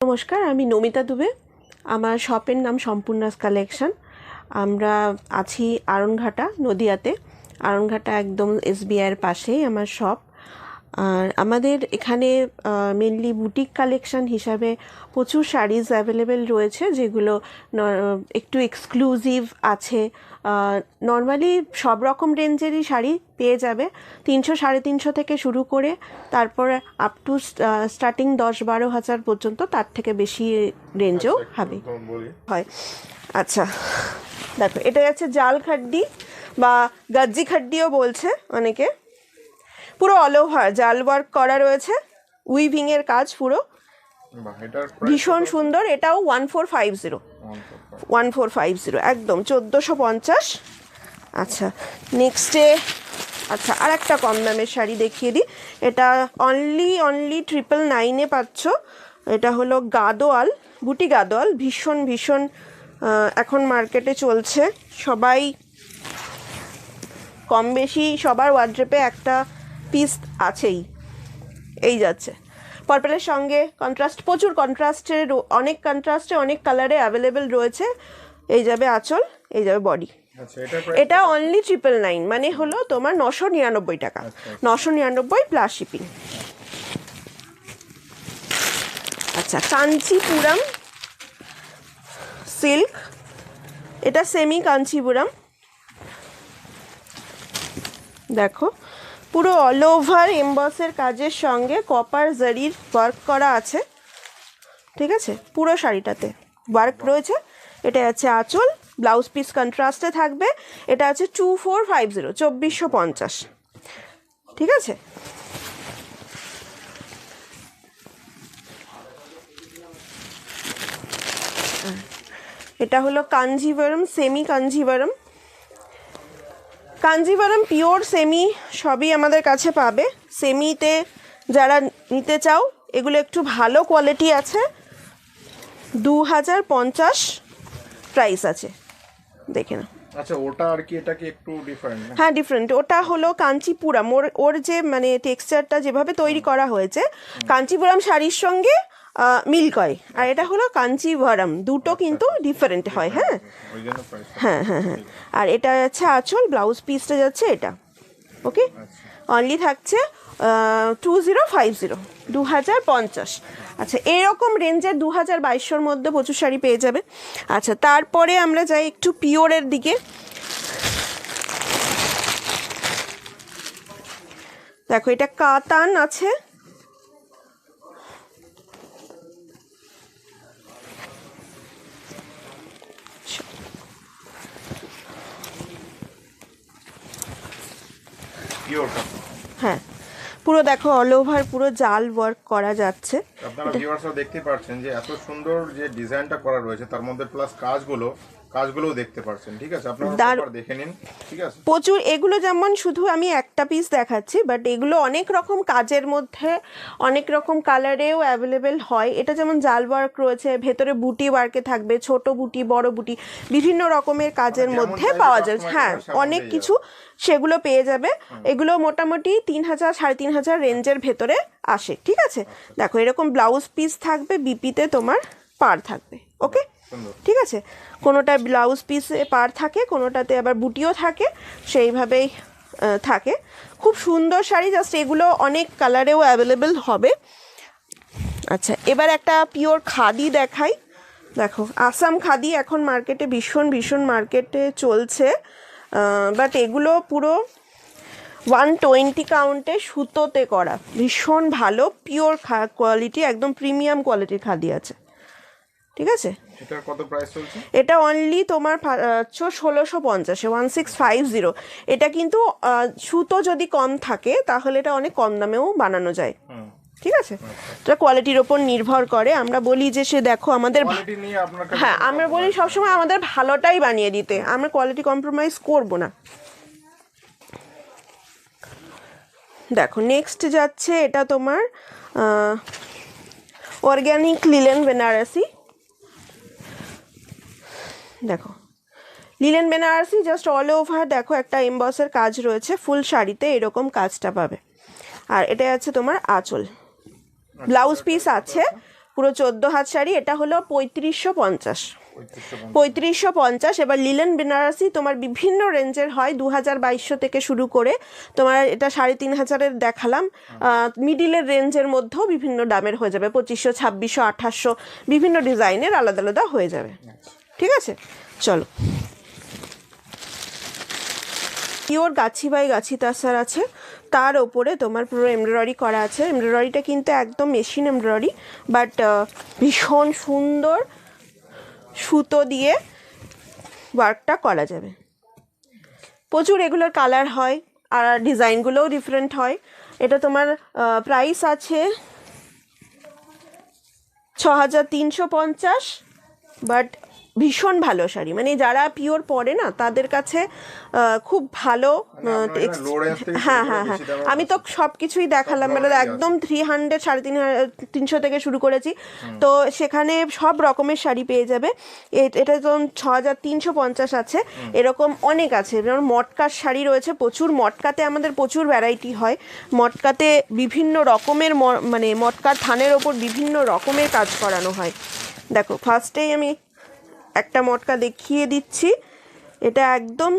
নমস্কার, আমি নমিতা দুবে। আমার শপের নাম সম্পূর্ণাস কালেকশন। আমরা আছি আড়ংঘাটা, নদিয়াতে। আড়ংঘাটা একদম এসবিআইয়ের পাশেই আমার শপ। আর আমাদের এখানে মেনলি বুটিক কালেকশন হিসাবে প্রচুর শাড়িজ অ্যাভেলেবেল রয়েছে, যেগুলো একটু এক্সক্লুসিভ আছে। নর্মালি সব রকম রেঞ্জেরই শাড়ি পেয়ে যাবে, 300-350 থেকে শুরু করে তারপরে আপ টু স্টার্টিং 10-12 হাজার পর্যন্ত, তার থেকে বেশি রেঞ্জও হবে হয়। আচ্ছা, দেখো, এটা যাচ্ছে জাল খাড্ডি বা গাজ্জি খাড্ডিও বলছে অনেকে। পুরো অল ওভার জাল ওয়ার্ক করা রয়েছে, উইভিংয়ের কাজ পুরো, ভীষণ সুন্দর। এটাও 1450 একদম 1450। আচ্ছা, নেক্সটে আর একটা কম দামের শাড়ি দেখিয়ে দিই। এটা অনলি 999-এ পাচ্ছ। এটা হলো গাদোয়াল, বুটি গাদোয়াল, ভীষণ এখন মার্কেটে চলছে। সবাই কম বেশি সবার ওয়ার্ড্রপে একটা পিস আছেই। এই যাচ্ছে পার্পেলের সঙ্গে কন্ট্রাস্ট, প্রচুর কন্ট্রাস্টের, অনেক কালারে অ্যাভেলেবেল রয়েছে। এই যাবে আঁচল, এই যাবে বডি। এটা অনলি 999, মানে হলো তোমার 999 টাকা। 999 প্লাস শিপিং। আচ্ছা, কাঞ্চিপুরম সিল্ক, এটা সেমি কাঞ্চিপুরম। দেখো, পুরো অল ওভার এমবসের কাজের সঙ্গে কপার জারির ওয়ার্ক করা আছে, ঠিক আছে? পুরো শাড়িটাতে ওয়ার্ক রয়েছে। এটা আছে আঁচল, ব্লাউজ পিস কন্ট্রাস্টে থাকবে। এটা আছে 2450, ঠিক আছে? এটা হলো Kanjivaram, semi Kanjivaram. Kanjivaram pure semi সবই আমাদের কাছে পাবে। সেমিতে যারা নিতে চাও, এগুলো একটু ভালো কোয়ালিটি আছে। 2050 প্রাইস আছে, দেখে না। আচ্ছা, ওটা আর কি, এটা কি একটু ডিফারেন্ট? হ্যাঁ, ডিফারেন্ট। ওটা হলো কাঞ্চিপুরম, ওর যে মানে টেক্সচারটা যেভাবে তৈরি করা হয়েছে, কাঞ্চিপুরম শাড়ির সঙ্গে মিল করে। আর এটা হলো কাঞ্চিভারম, দুটো কিন্তু ডিফারেন্ট হয়। হ্যাঁ হ্যাঁ হ্যাঁ হ্যাঁ আর এটা যাচ্ছে আঁচল, ব্লাউজ পিসটা যাচ্ছে এটা। ওকে, অনলি থাকছে 2050। আচ্ছা, এরকম রেঞ্জের 2022-এর মধ্যে প্রচুর শাড়ি পেয়ে যাবে। আচ্ছা, তারপরে আমরা যাই একটু পিওরের দিকে। দেখো, এটা কাতান আছে, হ্যাঁ, পুরো দেখো অল ওভার পুরো জাল ওয়ার্ক করা যাচ্ছে। আপনারা ভিউয়ার্সরা দেখতে পাচ্ছেন যে এত সুন্দর যে ডিজাইনটা করা রয়েছে, তার মধ্যে প্লাস কাজগুলোও দেখতে পাচ্ছেন, ঠিক আছে? আপনারা দেখে নিন, ঠিক আছে? প্রচুর, এগুলো যেমন শুধু আমি একটা পিস দেখাচ্ছি, বাট এগুলো অনেক রকম কাজের মধ্যে, অনেক রকম কালারেও অ্যাভেলেবেল হয়। এটা যেমন জাল ওয়ার্ক রয়েছে, ভেতরে বুটি ওয়ার্কে থাকবে, ছোট বুটি, বড় বুটি, বিভিন্ন রকমের কাজের মধ্যে পাওয়া যায়। হ্যাঁ, অনেক কিছু সেগুলো পেয়ে যাবে। এগুলো মোটামুটি 3000-3500 রেঞ্জের ভেতরে আসে, ঠিক আছে? দেখো, এরকম ব্লাউজ পিস থাকবে, বিপিতে তোমার পার থাকবে। ওকে, ঠিক আছে? কোনোটা ব্লাউজ পিসে পার থাকে, কোনোটাতে আবার বুটিও থাকে, সেইভাবেই থাকে। খুব সুন্দর শাড়ি, জাস্ট এগুলো অনেক কালারেও অ্যাভেলেবেল হবে। আচ্ছা, এবার একটা পিওর খাদি দেখাই। দেখো, আসাম খাদি এখন মার্কেটে ভীষণ মার্কেটে চলছে, বাট এগুলো পুরো 120 কাউন্টে সুতোতে করা, ভীষণ ভালো পিওর কোয়ালিটি, একদম প্রিমিয়াম কোয়ালিটির খাদি আছে, ঠিক আছে? এটার কত প্রাইস চলছে? এটা অনলি তোমার 1650, 1650। এটা কিন্তু সুতো যদি কম থাকে তাহলে এটা অনেক কম দামেও বানানো যায়, ঠিক আছে? এটা কোয়ালিটির ওপর নির্ভর করে। আমরা বলি যে সে দেখো আমাদের, হ্যাঁ, আমরা বলি সবসময় আমাদের ভালোটাই বানিয়ে দিতে, আমরা কোয়ালিটি কম্প্রোমাইজ করব না। দেখো, নেক্সট যাচ্ছে এটা তোমার অর্গ্যানিক লিলেন বেনারসি। দেখো, linen Banarasi just all over দেখো একটা এমবসের কাজ রয়েছে, ফুল শাড়িতে এরকম কাজটা পাবে। আর এটা আছে তোমার আঁচল, ব্লাউজ পিস আছে, পুরো 14 হাত শাড়ি, এটা হলো 3550। 3550। এবার লিলেন বেনারসি তোমার বিভিন্ন রেঞ্জের হয়, 2200 থেকে শুরু করে তোমার এটা 3500 দেখালাম, মিডিলের রেঞ্জের মধ্যেও বিভিন্ন দামের হয়ে যাবে, 2500, 2600, 2800 বিভিন্ন ডিজাইনের আলাদা আলাদা হয়ে যাবে। ঠিক আছে, চলো। পিওর গাছি বাই গাছি তাসার আছে, তার ওপরে তোমার পুরো এমব্রয়ডারি করা আছে। এমব্রয়ডারিটা কিন্তু একদম মেশিন এমব্রয়ডারি, বাট ভীষণ সুন্দর সুতো দিয়ে ওয়ার্কটা করা যাবে। প্রচুর এগুলোর কালার হয় আর ডিজাইনগুলোও ডিফারেন্ট হয়। এটা তোমার প্রাইস আছে 6350, বাট ভীষণ ভালো শাড়ি, মানে যারা পিওর পরে না তাদের কাছে খুব ভালো। হ্যাঁ হ্যাঁ হ্যাঁ, আমি তো সব কিছুই দেখালাম, মানে একদম 300, 350 থেকে শুরু করেছি, তো সেখানে সব রকমের শাড়ি পেয়ে যাবে। এটা তো 6350 আছে, এরকম অনেক আছে। যেমন মটকার শাড়ি রয়েছে প্রচুর, মটকাতে আমাদের প্রচুর ভ্যারাইটি হয়। মটকাতে বিভিন্ন রকমের মানে মটকার থানের ওপর বিভিন্ন রকমের কাজ করানো হয়। দেখো, ফার্স্টেই আমি একটা মটকা দেখিয়ে দিচ্ছি, এটা একদম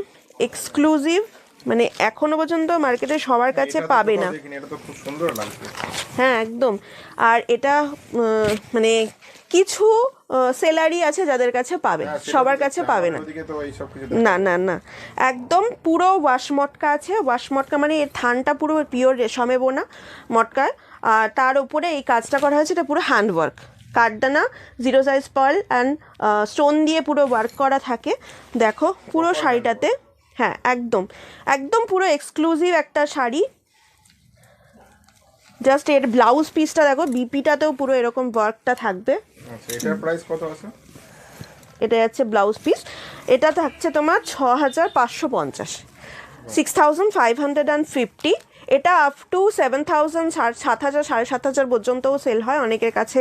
এক্সক্লুসিভ, মানে এখনো পর্যন্ত মার্কেটে সবার কাছে পাবে না। হ্যাঁ একদম। আর এটা মানে কিছু সেলারি আছে যাদের কাছে পাবে, সবার কাছে পাবে না। না না না, একদম পুরো ওয়াশ মটকা আছে। ওয়াশ মটকা মানে এর থানটা পুরো পিওর রেশমে বোনা মটকায়, আর তার উপরে এই কাজটা করা হয়েছে, এটা পুরো হ্যান্ডওয়ার্ক, কাঠদানা, 0 সাইজ পার্ল অ্যান্ড স্টোন দিয়ে পুরো ওয়ার্ক করা থাকে। দেখো পুরো শাড়িটাতে, হ্যাঁ একদম একদম পুরো এক্সক্লুসিভ একটা শাড়ি। জাস্ট এর ব্লাউজ পিসটা দেখো, বিপিটাতেও পুরো এরকম ওয়ার্কটা থাকবে। আচ্ছা, এটার প্রাইস কত আছে? এটা যাচ্ছে ব্লাউজ পিস, এটা থাকছে তোমার 6550, 6550। এটা আপ টু 7000, 7000, 7500 পর্যন্তও সেল হয় অনেকের কাছে,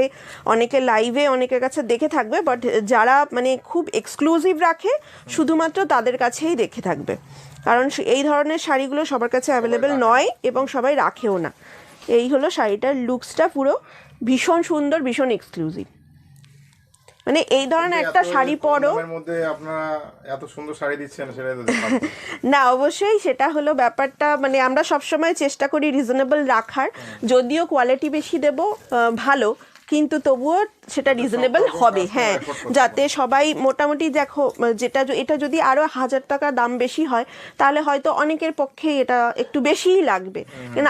অনেকে লাইভে অনেকের কাছে দেখে থাকবে, বাট যারা মানে খুব এক্সক্লুসিভ রাখে শুধুমাত্র তাদের কাছেই দেখে থাকবে, কারণ এই ধরনের শাড়িগুলো সবার কাছে অ্যাভেলেবেল নয় এবং সবাই রাখেও না। এই হলো শাড়িটার লুকসটা, পুরো ভীষণ সুন্দর, ভীষণ এক্সক্লুসিভ। মানে এই ধরনের একটা শাড়ি পরো, মধ্যে আপনারা এত সুন্দর শাড়ি দিচ্ছেন সেটা তো না অবশ্যই সেটা হলো ব্যাপারটা, মানে আমরা সবসময় চেষ্টা করি রিজনেবল রাখার, যদিও কোয়ালিটি বেশি দেব ভালো, কিন্তু তবুও সেটা রিজনেবল হবে। হ্যাঁ, যাতে সবাই মোটামুটি দেখো, যেটা এটা যদি আরও 1000 টাকা দাম বেশি হয় তাহলে হয়তো অনেকের পক্ষে এটা একটু বেশিই লাগবে, কেন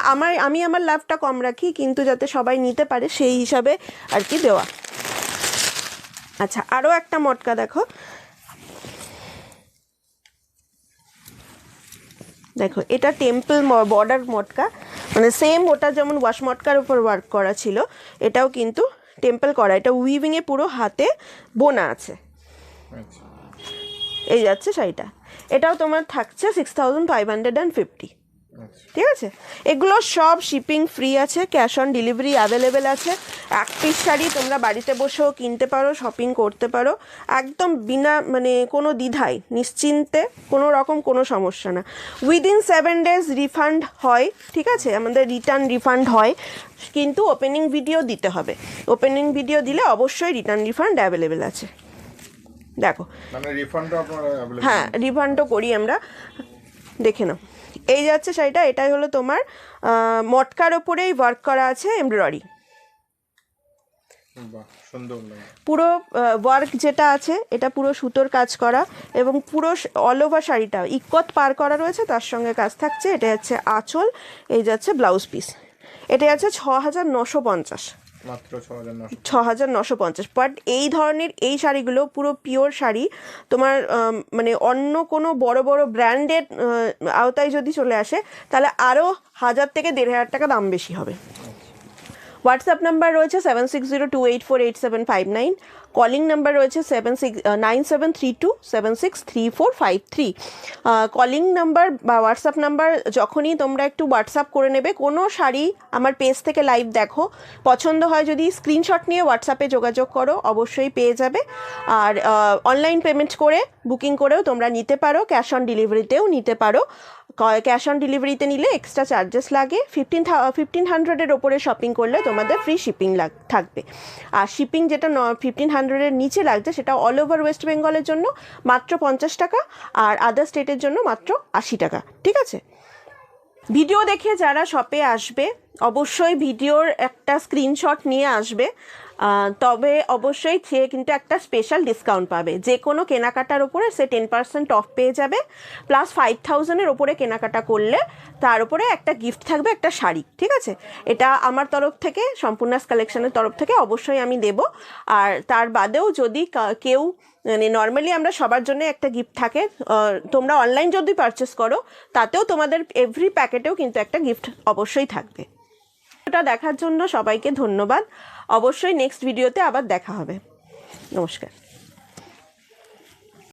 আমি আমার লাভটা কম রাখি, কিন্তু যাতে সবাই নিতে পারে সেই হিসাবে আর কি দেওয়া। আচ্ছা, আরও একটা মটকা দেখো, দেখো এটা টেম্পল বর্ডার মটকা, মানে সেম ওটা যেমন ওয়াশ মটকার উপর ওয়ার্ক করা ছিল, এটাও কিন্তু টেম্পল করা, এটা উইভিংয়ে পুরো হাতে বোনা আছে। এই যাচ্ছে শাড়িটা, এটাও তোমার থাকছে 6550। ঠিক আছে, এগুলো সব শিপিং ফ্রি আছে, ক্যাশ অন ডেলিভারি অ্যাভেলেবেল আছে। এক পিস শাড়ি তোমরা বাড়িতে বসেও কিনতে পারো, শপিং করতে পারো, একদম বিনা মানে কোনো দ্বিধায়, নিশ্চিন্তে, কোনো রকম কোনো সমস্যা না। উইদিন 7 days রিফান্ড হয়, ঠিক আছে, আমাদের রিটার্ন রিফান্ড হয়, কিন্তু ওপেনিং ভিডিও দিতে হবে। ওপেনিং ভিডিও দিলে অবশ্যই রিটার্ন রিফান্ড অ্যাভেলেবেল আছে। দেখো, মানে রিফান্ডও আপনারা অ্যাভেলেবেল? হ্যাঁ, রিফান্ডও করি আমরা। দেখে নাও, এই যাচ্ছে শাড়িটা, এটাই হলো তোমার মটকার ওপরেই ওয়ার্ক করা আছে এমব্রয়ডারি, পুরো ওয়ার্ক যেটা আছে এটা পুরো সুতোর কাজ করা, এবং পুরো অল ওভার শাড়িটা ইকত পার করা রয়েছে, তার সঙ্গে কাজ থাকছে। এটা যাচ্ছে আঁচল, এই যাচ্ছে ব্লাউজ পিস, এটা যাচ্ছে 6950, মাত্র 6950। বাট এই ধরনের এই শাড়িগুলো পুরো পিওর শাড়ি, তোমার মানে অন্য কোনো বড় বড় ব্র্যান্ডের আওতায় যদি চলে আসে তাহলে আরও 1000 থেকে 1500 টাকা দাম বেশি হবে। হোয়াটসঅ্যাপ নাম্বার রয়েছে 7602848759, কলিং নাম্বার রয়েছে 9732763453। কলিং নাম্বার বা হোয়াটসঅ্যাপ নাম্বার যখনই তোমরা একটু হোয়াটসঅ্যাপ করে নেবে, কোনো শাড়ি আমার পেজ থেকে লাইভ দেখো, পছন্দ হয় যদি স্ক্রিনশট নিয়ে হোয়াটসঅ্যাপে যোগাযোগ করো, অবশ্যই পেয়ে যাবে। আর অনলাইন পেমেন্ট করে বুকিং করেও তোমরা নিতে পারো, ক্যাশ অন ডেলিভারিতেও নিতে পারো। ক্যাশ অন ডেলিভারিতে নিলে এক্সট্রা চার্জেস লাগে। 1500-এর ওপরে শপিং করলে তোমাদের ফ্রি শিপিং থাকবে। আর শিপিং যেটা 1500-এর নিচে লাগছে সেটা অল ওভার ওয়েস্ট বেঙ্গলের জন্য মাত্র 50 টাকা, আর আদার স্টেটের জন্য মাত্র 80 টাকা। ঠিক আছে, ভিডিও দেখে যারা শপে আসবে অবশ্যই ভিডিওর একটা স্ক্রিনশট নিয়ে আসবে, তবে অবশ্যই সে কিন্তু একটা স্পেশাল ডিসকাউন্ট পাবে। যে কোনো কেনাকাটার ওপরে সে 10% অফ পেয়ে যাবে, প্লাস 5000-এর ওপরে কেনাকাটা করলে তার উপরে একটা গিফট থাকবে, একটা শাড়ি। ঠিক আছে, এটা আমার তরফ থেকে, সম্পূর্ণাস কালেকশনের তরফ থেকে অবশ্যই আমি দেব। আর তার বাদেও যদি কেউ, মানে নর্মালি আমরা সবার জন্য একটা গিফট থাকে, তোমরা অনলাইন যদি পারচেস করো তাতেও তোমাদের এভরি প্যাকেটেও কিন্তু একটা গিফট অবশ্যই থাকবে। এটা দেখার জন্য সবাইকে ধন্যবাদ। অবশ্যই নেক্সট ভিডিওতে আবার দেখা হবে। নমস্কার।